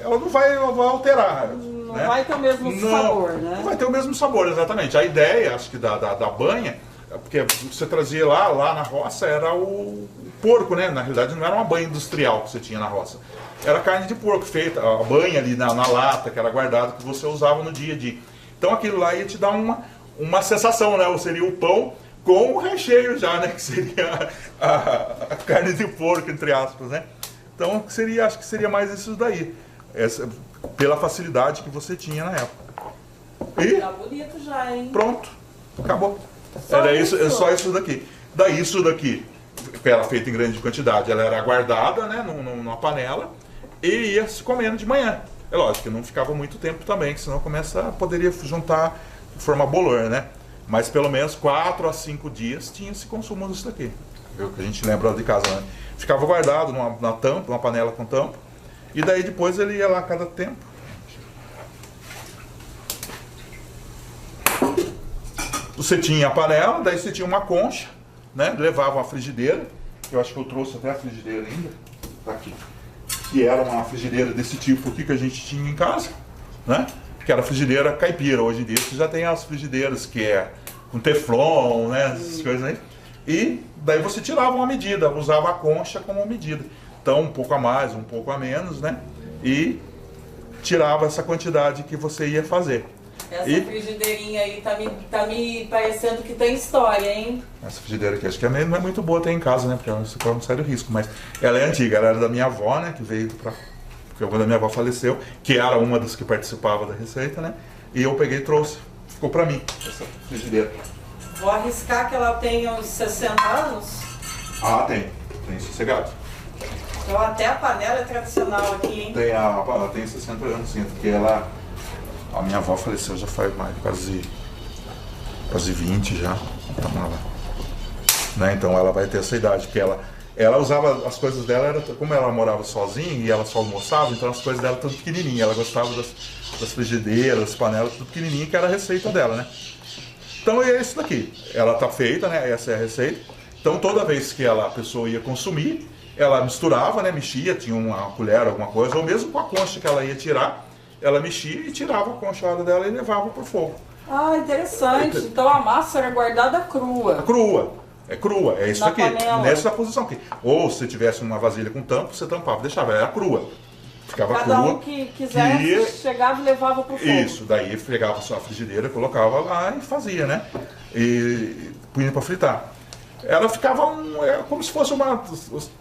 Ela não vai alterar. Não, né? vai ter o mesmo sabor, né? Não vai ter o mesmo sabor, exatamente. A ideia, acho que da banha, porque você trazia lá na roça, era o porco, né? Na realidade não era uma banha industrial que você tinha na roça. Era carne de porco feita, a banha ali na lata, que era guardada, que você usava no dia a dia. Então aquilo lá ia te dar uma sensação, né? Ou seria o pão com o recheio já, né? Que seria a carne de porco, entre aspas, né? Então acho que seria mais isso daí. Pela facilidade que você tinha na época. E Tá bonito já, hein? pronto, acabou. Só Era isso? só isso daqui. Daí isso daqui, era feita em grande quantidade, ela era guardada, né, numa panela e ia se comendo de manhã. É lógico que não ficava muito tempo também, que senão poderia juntar e formar bolor, né? Mas pelo menos 4 a 5 dias tinha esse consumo disso daqui. É o que a gente lembra de casa, né? Ficava guardado numa tampa, numa panela com tampa. E daí depois ele ia lá a cada tempo. Você tinha a panela, daí você tinha uma concha, né? Levava uma frigideira. Eu acho que eu trouxe até a frigideira ainda. Tá aqui. Que era uma frigideira desse tipo aqui que a gente tinha em casa, né? Que era a frigideira caipira. Hoje em dia você já tem as frigideiras que é com teflon, né? Essas coisas aí. E daí você tirava uma medida, usava a concha como medida. Então, um pouco a mais, um pouco a menos, né? E tirava essa quantidade que você ia fazer. Essa frigideirinha aí tá me parecendo que tem história, hein? Essa frigideira aqui, acho que não é muito boa ter em casa, né? Porque você corre um sério risco. Mas ela é antiga, ela era da minha avó, né? Que veio porque a avó da minha avó faleceu, que era uma das que participava da receita, né? E eu peguei e trouxe. Ficou pra mim, essa frigideira. Vou arriscar que ela tem uns 60 anos. Ah, tem sossegado. Então até a panela é tradicional aqui, hein? Ela tem 60 anos, sim, porque a minha avó faleceu já faz mais quase 20 já. Então, né? Então ela vai ter essa idade, porque ela usava as coisas dela, como ela morava sozinha e ela só almoçava, então as coisas dela tudo pequenininha. Ela gostava das frigideiras, das panelas, tudo pequenininha, que era a receita dela, né? Então é isso daqui. Ela tá feita, né? Essa é a receita. Então toda vez que a pessoa ia consumir, ela misturava, né? Mexia, tinha uma colher, alguma coisa, ou mesmo com a concha que ela ia tirar, ela mexia e tirava a conchada dela e levava pro fogo. Ah, interessante. Então a massa era guardada crua. É crua, é isso aqui, panela. nessa posição aqui. Ou se tivesse uma vasilha com tampa, você tampava, deixava, era crua. Ficava Cada crua. um que quisesse chegava e levava pro fogo. Isso, daí pegava a sua frigideira, colocava lá e fazia, né? E punha para fritar. Ela ficava como se fosse um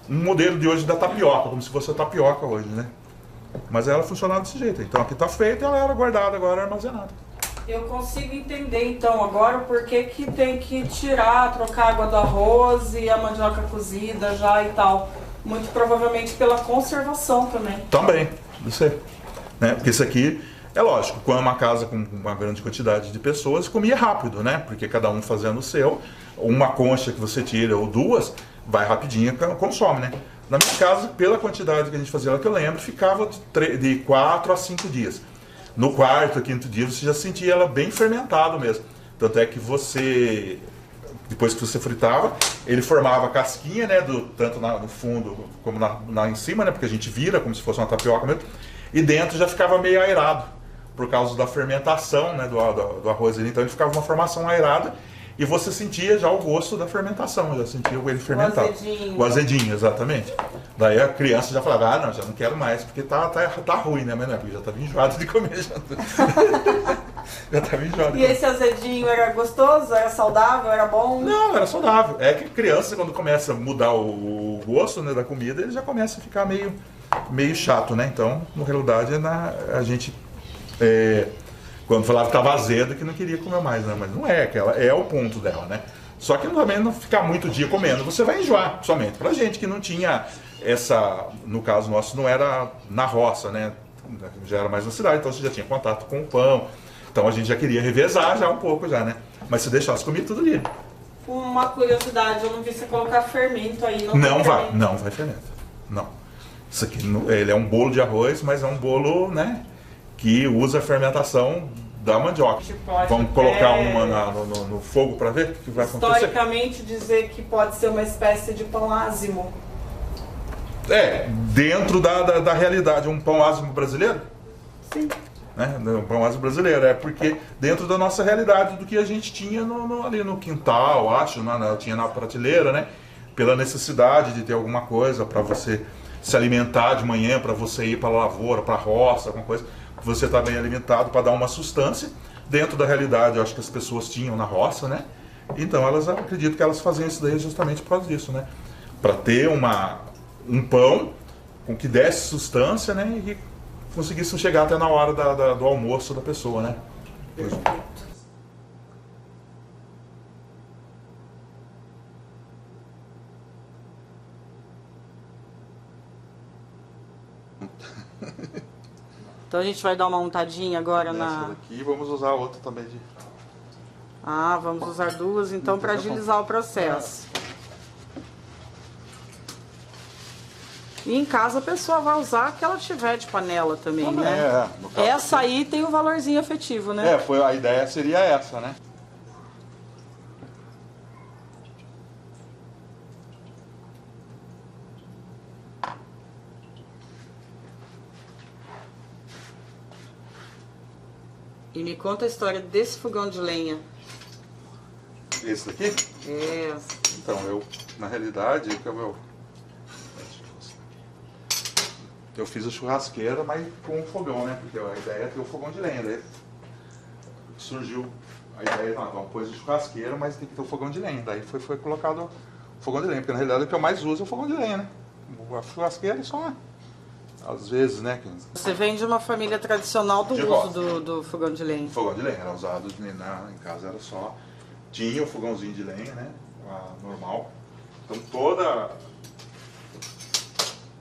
modelo de hoje da tapioca, como se fosse a tapioca hoje, né? Mas ela funcionava desse jeito. Então aqui tá feita, ela era guardada, agora armazenada. Eu consigo entender então agora por que tem que trocar a água do arroz e a mandioca cozida já e tal. Muito provavelmente pela conservação também. Também, você. Né? Porque isso aqui, é lógico, quando uma casa com uma grande quantidade de pessoas, comia rápido, né? Porque cada um fazendo o seu, uma concha que você tira ou duas, vai rapidinho, consome, né? Na minha casa, pela quantidade que a gente fazia lá, que eu lembro, ficava de 4 a 5 dias. No quarto, quinto dia, você já sentia ela bem fermentado mesmo. Tanto é que Depois que você fritava, ele formava a casquinha, né, tanto no fundo como em cima, né, porque a gente vira como se fosse uma tapioca mesmo, e dentro já ficava meio aerado, por causa da fermentação, né, do arroz. Então ele ficava uma formação aerada e você sentia já o gosto da fermentação, já sentia ele fermentado. O azedinho, exatamente. Daí a criança já falava, ah, não, já não quero mais, porque tá ruim, né, mas não é, porque já estava enjoado de comer. Já estava enjoado. E esse azedinho era gostoso? Era saudável? Era bom? Não, era saudável. É que criança, quando começa a mudar o gosto, né, da comida, ele já começa a ficar meio chato, né? Então, na realidade, a gente, quando falava que estava azedo, que não queria comer mais, né? Mas não é, aquela é o ponto dela, né? Só que também não ficar muito dia comendo, você vai enjoar, somente. Pra gente que não tinha no caso nosso, não era na roça, né? Já era mais na cidade, então você já tinha contato com o pão. Então a gente já queria revezar já um pouco já, né? Mas se deixasse comia tudo livre. Uma curiosidade, eu não vi você colocar fermento aí. Não vai fermento. Não. Isso aqui, ele é um bolo de arroz, mas é um bolo, né, que usa a fermentação da mandioca. Vamos colocar uma no fogo para ver o que vai acontecer? Historicamente dizer que pode ser uma espécie de pão ázimo. Dentro da realidade, um pão ázimo brasileiro? Sim. Né? Um pão ázimo brasileiro, porque dentro da nossa realidade, do que a gente tinha ali no quintal, acho, tinha na prateleira, né? Pela necessidade de ter alguma coisa para você se alimentar de manhã, para você ir para a lavoura, para a roça, alguma coisa, que você está bem alimentado para dar uma sustância. Dentro da realidade, eu acho que as pessoas tinham na roça, né? Então elas acredito que elas faziam isso daí justamente por causa disso, né? Para ter um pão com que desse sustância, né? E conseguisse chegar até na hora do almoço da pessoa, né? Então a gente vai dar uma untadinha agora Nessa daqui, vamos usar outra também de... Ah, vamos usar duas então para agilizar o processo. E em casa a pessoa vai usar a que ela tiver de panela também, né? No caso essa aí tem o valorzinho afetivo, né? A ideia seria essa, né? E me conta a história desse fogão de lenha. Esse daqui? Então, na realidade, eu fiz a churrasqueira, mas com o fogão, né? Porque a ideia é ter o fogão de lenha. Daí surgiu a ideia, vamos pôr a churrasqueira, mas tem que ter o fogão de lenha. Daí foi colocado o fogão de lenha, porque na realidade o que eu mais uso é o fogão de lenha, né? A churrasqueira é só, às vezes, né? Você vem de uma família tradicional do uso do fogão de lenha. O fogão de lenha era usado em casa, era só... Tinha o fogãozinho de lenha, né? Normal. Então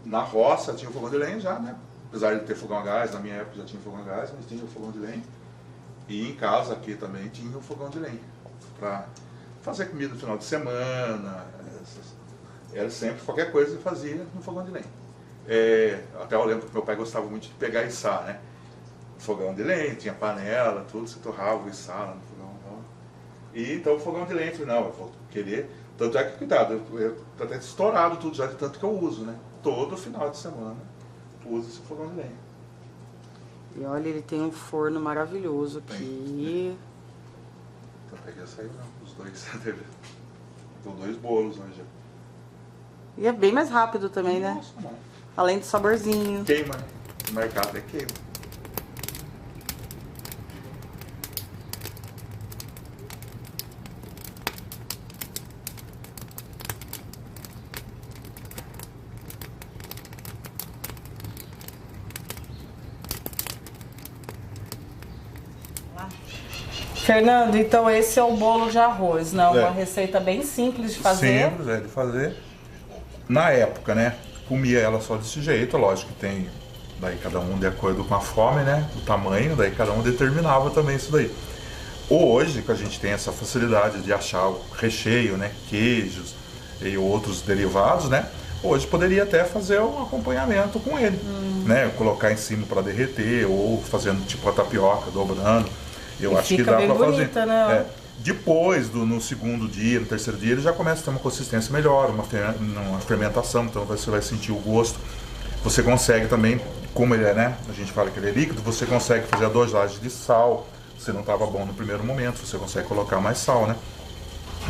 na roça tinha o fogão de lenha já, né? Apesar de ter fogão a gás, na minha época já tinha fogão a gás, mas tinha o fogão de lenha. E em casa aqui também tinha o fogão de lenha. Para fazer comida no final de semana. Era sempre qualquer coisa que fazia no fogão de lenha. Até eu lembro que meu pai gostava muito de pegar e içar, né? Fogão de lenha, tinha panela, tudo, se torrava o içar lá no fogão. E então o fogão de lenha, eu falei, não, eu vou querer. Tanto é que, cuidado, eu tô até estourado tudo já de tanto que eu uso, né? Todo final de semana eu uso esse fogão de lenha. E olha, ele tem um forno maravilhoso aqui. Então peguei essa aí, os dois. Tem 2 bolos hoje. E é bem mais rápido também, né? Nossa, mano. Além do saborzinho. Queima, né? No mercado é queima. Fernando, então esse é o bolo de arroz, né? Uma receita bem simples de fazer. Simples, de fazer. Na época, né? Comia ela só desse jeito, lógico que tem... Daí cada um de acordo com a fome, né? O tamanho, daí cada um determinava também isso daí. Hoje, que a gente tem essa facilidade de achar o recheio, né? Queijos e outros derivados, né? Hoje poderia até fazer um acompanhamento com ele, né? Colocar em cima para derreter ou fazendo tipo a tapioca, dobrando. Eu acho que dá para fazer. Né? Depois, no segundo dia, no terceiro dia, ele já começa a ter uma consistência melhor, uma fermentação, então você vai sentir o gosto. Você consegue também, como ele é, né? A gente fala que ele é líquido, você consegue fazer a dosagem de sal. Se não estava bom no primeiro momento, você consegue colocar mais sal, né?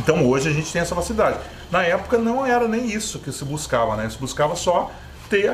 Então hoje a gente tem essa facilidade. Na época não era nem isso que se buscava, né? Se buscava só ter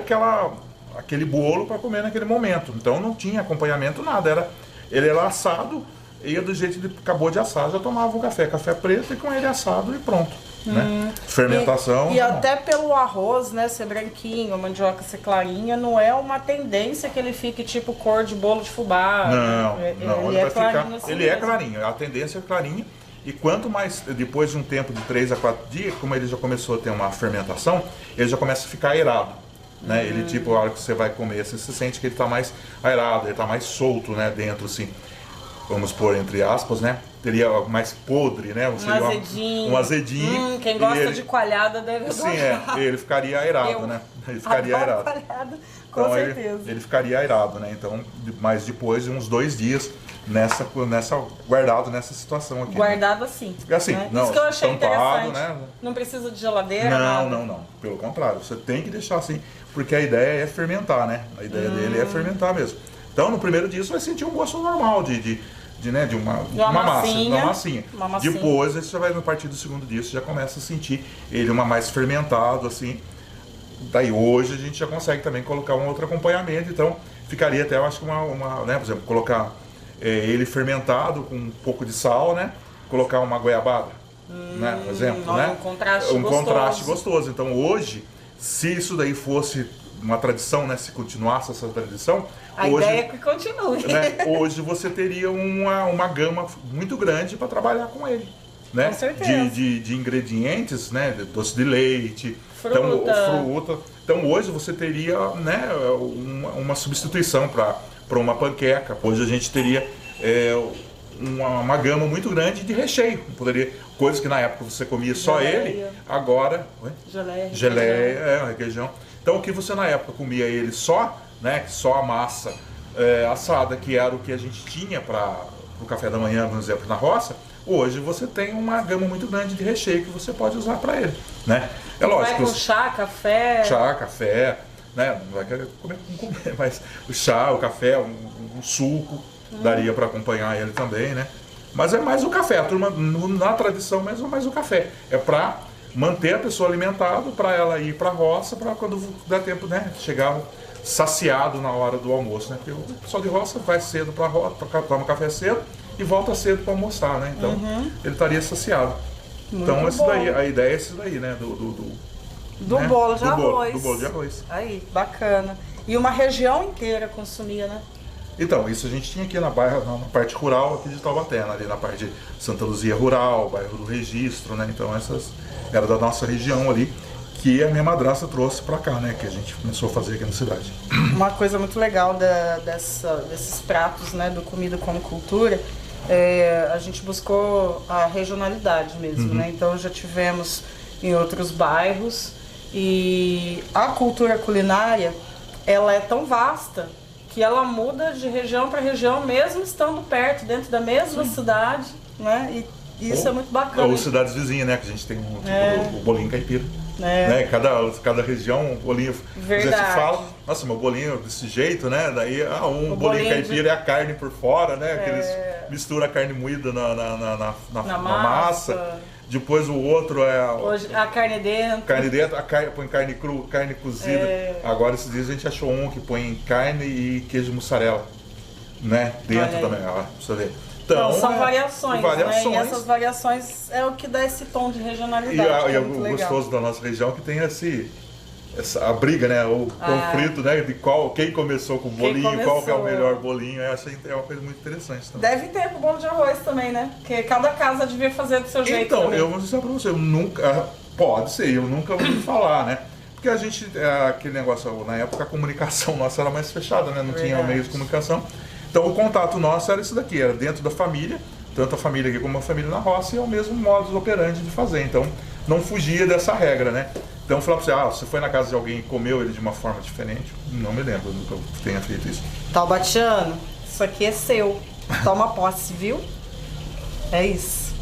aquele bolo para comer naquele momento. Então não tinha acompanhamento, nada. Ele era assado e do jeito que acabou de assar, já tomava o café preto e com ele assado e pronto. Né? Fermentação. E até pelo arroz, né, ser branquinho, a mandioca ser clarinha, não é uma tendência que ele fique tipo cor de bolo de fubá. Não, ele é clarinho assim ele mesmo. é clarinho, a tendência é clarinha. E quanto mais, depois de um tempo de 3 a 4 dias, como ele já começou a ter uma fermentação, ele já começa a ficar aerado. Né? Ele, tipo, a hora que você vai comer, você sente que ele está mais aerado, ele está mais solto, né, dentro, assim. Vamos pôr entre aspas, né? Teria mais podre, né? Um azedinho. Quem gosta de coalhada deve gostar. Sim, ele ficaria aerado, né? Ele ficaria aerado. Coalhada, com então, certeza. Ele ficaria aerado, né? Então, mas depois de uns 2 dias guardado nessa situação aqui. Guardado né? assim. Assim, né? não, isso que eu achei interessante. Né? Não precisa de geladeira, nada. Não. Pelo contrário, você tem que deixar assim, porque a ideia é fermentar, né? A ideia dele é fermentar mesmo. Então, no primeiro dia você vai sentir um gosto normal de uma massinha. Depois, você vai, no partir do segundo dia, você já começa a sentir ele mais fermentado, assim. Daí hoje a gente já consegue também colocar um outro acompanhamento, então ficaria até, eu acho que né, por exemplo, colocar ele fermentado com um pouco de sal, né? Colocar uma goiabada, né? Por exemplo, né? Um contraste gostoso. Então hoje, se isso daí fosse uma tradição, né? Se continuasse essa tradição, a ideia é que continue. Né, hoje você teria uma gama muito grande para trabalhar com ele. Né? Com certeza. De ingredientes, né? Doce de leite, fruta. Então hoje você teria, né, uma substituição para uma panqueca. Hoje a gente teria uma gama muito grande de recheio. Poderia, coisas que na época você comia só ele, agora geleia, requeijão. Então o que você na época comia ele só, né, só a massa assada, que era o que a gente tinha para o café da manhã, por exemplo, na roça, hoje você tem uma gama muito grande de recheio que você pode usar para ele, né? É lógico. Vai com chá, café, né? Não vai querer comer, mas o chá, o café, um suco, daria para acompanhar ele também, né? Mas é mais o café, a turma, na tradição mesmo, é mais o café. É para manter a pessoa alimentada, para ela ir para a roça, para quando der tempo, né, chegar saciado na hora do almoço, né? Porque o pessoal de roça vai cedo para a roça, toma café cedo e volta cedo para almoçar, né? Então ele estaria saciado. Muito então bom. a ideia é esse daí, né? Do bolo de arroz. Do bolo de arroz. Aí, bacana. E uma região inteira consumia, né? Então, isso a gente tinha aqui na parte rural aqui de Taubaté, ali na parte de Santa Luzia Rural, bairro do Registro, né? Então essas eram da nossa região ali, que a minha madrasta trouxe para cá, né? Que a gente começou a fazer aqui na cidade. Uma coisa muito legal desses pratos, né? Do Comida como Cultura, a gente buscou a regionalidade mesmo, né? Então já tivemos em outros bairros e a cultura culinária, ela é tão vasta que ela muda de região para região, mesmo estando perto, dentro da mesma cidade, né? E isso é muito bacana. Ou cidades vizinhas, né? Que a gente tem o bolinho caipira. Né? Cada região, um bolinho. Verdade. Você fala, nossa, meu bolinho desse jeito, né? Daí bolinho caipira é a carne por fora, né? Que eles misturam a carne moída na massa. Depois o outro hoje, a carne dentro. Põe carne crua, carne cozida. Agora esses dias a gente achou um que põe carne e queijo mussarela, né? Dentro também, pra você ver. Então, são variações, né? E essas variações é o que dá esse tom de regionalidade. E o gostoso da nossa região que tem a briga, né? O conflito, né? De quem começou com o bolinho, qual que é o melhor bolinho. Essa é uma coisa muito interessante também. Deve ter com bolo de arroz também, né? Porque cada casa devia fazer do seu jeito. Então, também. eu vou dizer pra você, pode ser, eu nunca ouvi falar, né? Porque a gente, aquele negócio, na época a comunicação nossa era mais fechada, né? Não tinha meios de comunicação. Então o contato nosso era isso daqui, era dentro da família, tanto a família aqui como a família na roça, e é o mesmo modus operandi de fazer. Então não fugia dessa regra, né? Então eu falava pra você, você foi na casa de alguém e comeu ele de uma forma diferente? Não me lembro, eu nunca tenha feito isso. Taubatiano, isso aqui é seu. Toma posse, viu? É isso.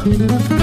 Tchau.